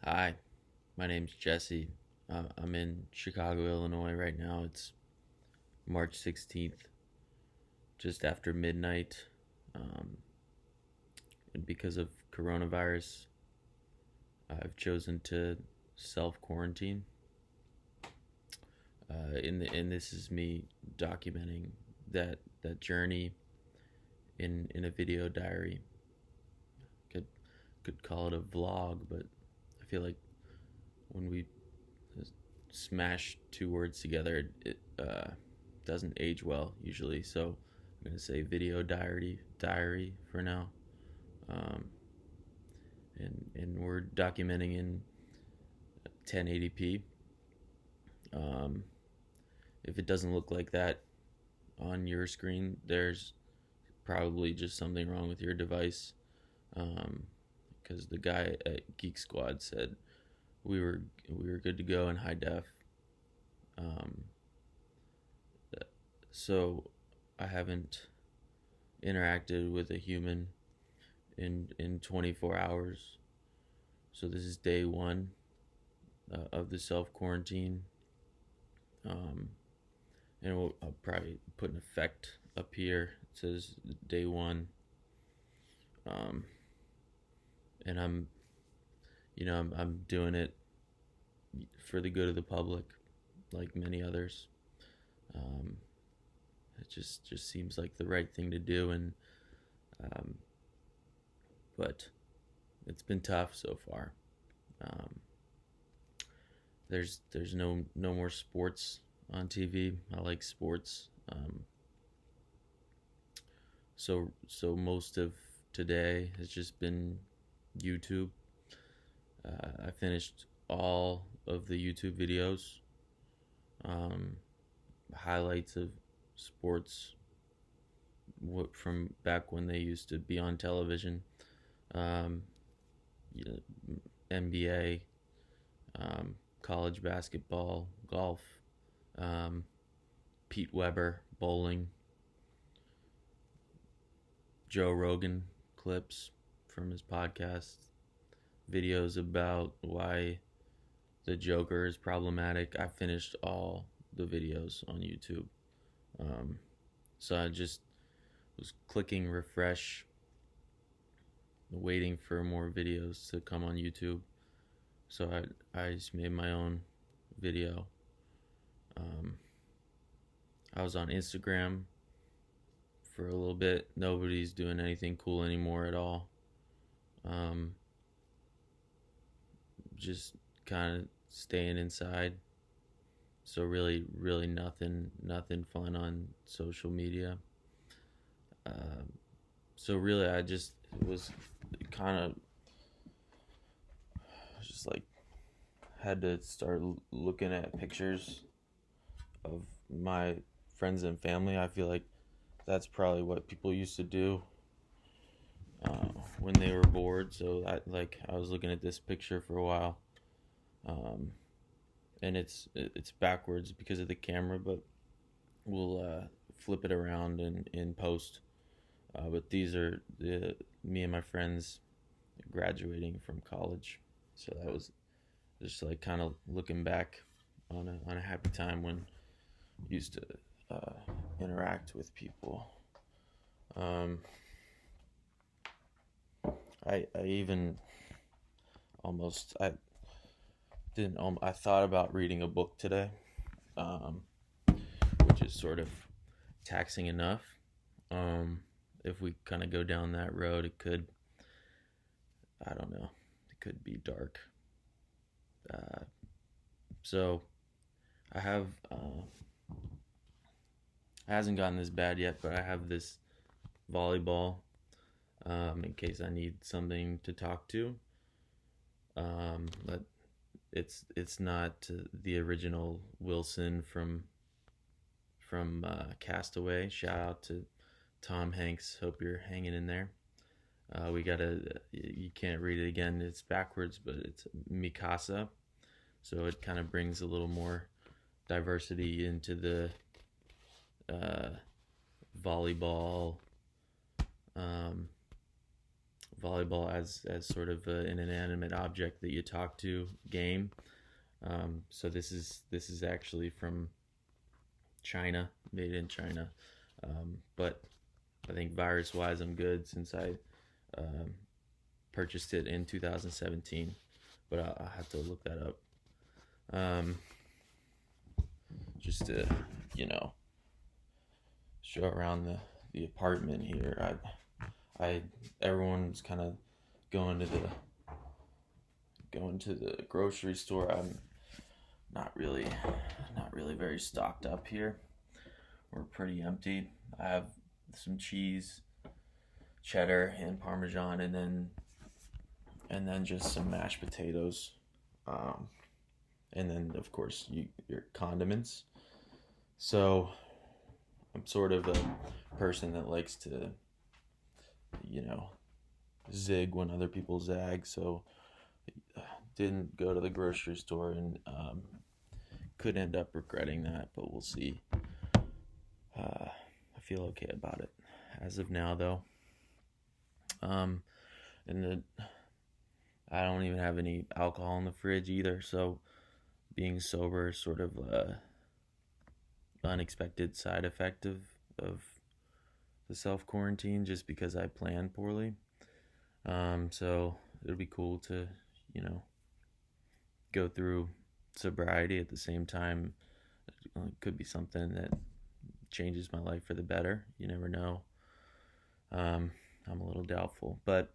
Hi, my name's Jesse. I'm in Chicago, Illinois right now. It's March 16th, just after midnight. Um, and because of coronavirus, I've chosen to self quarantine. And this is me documenting that journey in a video diary. Could could call it a vlog, but I feel like when we smash two words together, it doesn't age well usually. So I'm gonna say video diary for now. Um, and we're documenting in 1080p. Um, if it doesn't look like that on your screen, there's probably just something wrong with your device. Because the guy at Geek Squad said we were good to go in high def. Um, so I haven't interacted with a human in 24 hours. So this is day one of the self quarantine. Um, and I'll probably put an effect up here. It says day one. Um, and I'm doing it for the good of the public, like many others. Um, it just seems like the right thing to do, and um, but it's been tough so far. Um, there's no more sports on TV. I like sports. So most of today has just been YouTube. I finished all of the YouTube videos, um, highlights of sports from back when they used to be on television. Um, you know, NBA, college basketball, golf, um, Pete Weber, bowling, Joe Rogan clips from his podcast, videos about why the Joker is problematic. I finished all the videos on YouTube. Um, so I just was clicking refresh, waiting for more videos to come on YouTube. So I just made my own video. Um, I was on Instagram for a little bit. Nobody's doing anything cool anymore at all. Um, just kind of staying inside. So really nothing fun on social media. Uh, so really, I just was kind of just like had to start looking at pictures of my friends and family. I feel like that's probably what people used to do when they were bored. So I was looking at this picture for a while, um, and it's backwards because of the camera, but we'll flip it around in post. But these are me and my friends graduating from college, so that was just like kind of looking back on a happy time when I used to interact with people. Um, I even almost I didn't I thought about reading a book today, um, which is sort of taxing enough. Um, if we kind of go down that road, it could, I don't know, it could be dark. Uh, so I have, it hasn't gotten this bad yet, but I have this volleyball in case I need something to talk to. But it's not the original Wilson from Castaway. Shout out to Tom Hanks. Hope you're hanging in there. We gotta. You can't read it again. It's backwards, but it's Mikasa. So it kind of brings a little more diversity into the uh, volleyball um, volleyball as sort of an inanimate object that you talk to game. So this is actually from China, made in China. But I think virus wise, I'm good since I um, purchased it in 2017. But I'll have to look that up. Um, just to, you know, show around the apartment here. I everyone's kind of going to the grocery store. I'm not really very stocked up here. We're pretty empty. I have some cheese, cheddar, and Parmesan, and then just some mashed potatoes, um, and then of course your condiments. So I'm sort of a person that likes to, you know, zig when other people zag. So didn't go to the grocery store and could end up regretting that, but we'll see. I feel okay about it as of now, though. Um, and I don't even have any alcohol in the fridge either, so being sober is sort of a unexpected side effect of the self quarantine, just because I planned poorly. So it'll be cool to, you know, go through sobriety at the same time. It could be something that changes my life for the better. You never know. I'm a little doubtful, but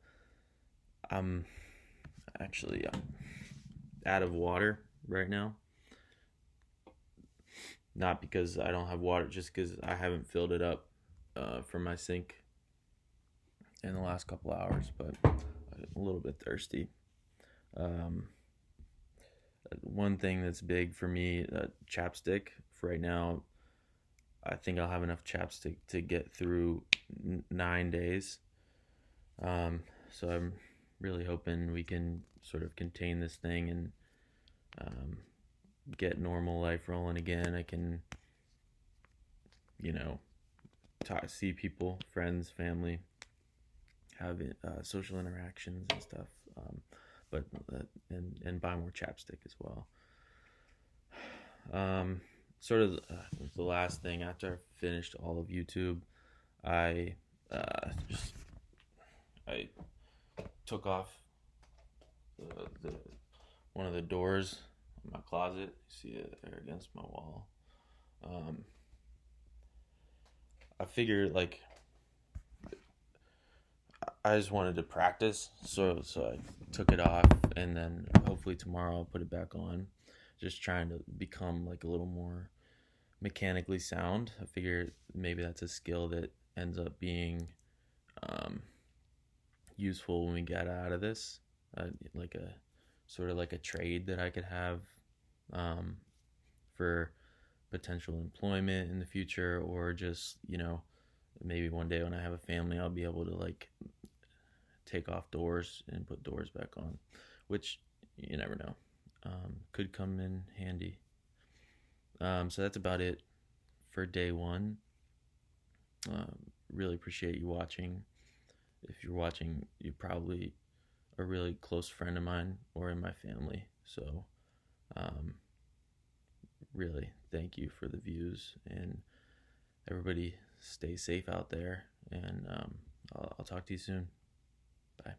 I'm actually out of water right now. Not because I don't have water, just because I haven't filled it up from my sink in the last couple hours, but a little bit thirsty. Um, One thing that's big for me, chapstick. For right now, I think I'll have enough chapstick to get through 9 days. So I'm really hoping we can sort of contain this thing and um, get normal life rolling again. I can, you know, see people, friends, family, have social interactions and stuff. But and buy more chapstick as well. Sort of the last thing after I finished all of YouTube, I just I took off the one of the doors in my closet. You see it there against my wall. I figured like I just wanted to practice, so I took it off, and then hopefully tomorrow I'll put it back on. Just trying to become like a little more mechanically sound. I figure maybe that's a skill that ends up being um, useful when we get out of this, like a sort of like a trade that I could have um, for potential employment in the future, or just, you know, maybe one day when I have a family, I'll be able to like take off doors and put doors back on, which you never know, could come in handy. So that's about it for day one. Really appreciate you watching. If you're watching, you're probably a really close friend of mine or in my family. So really thank you for the views, and everybody stay safe out there, and I'll talk to you soon. Bye.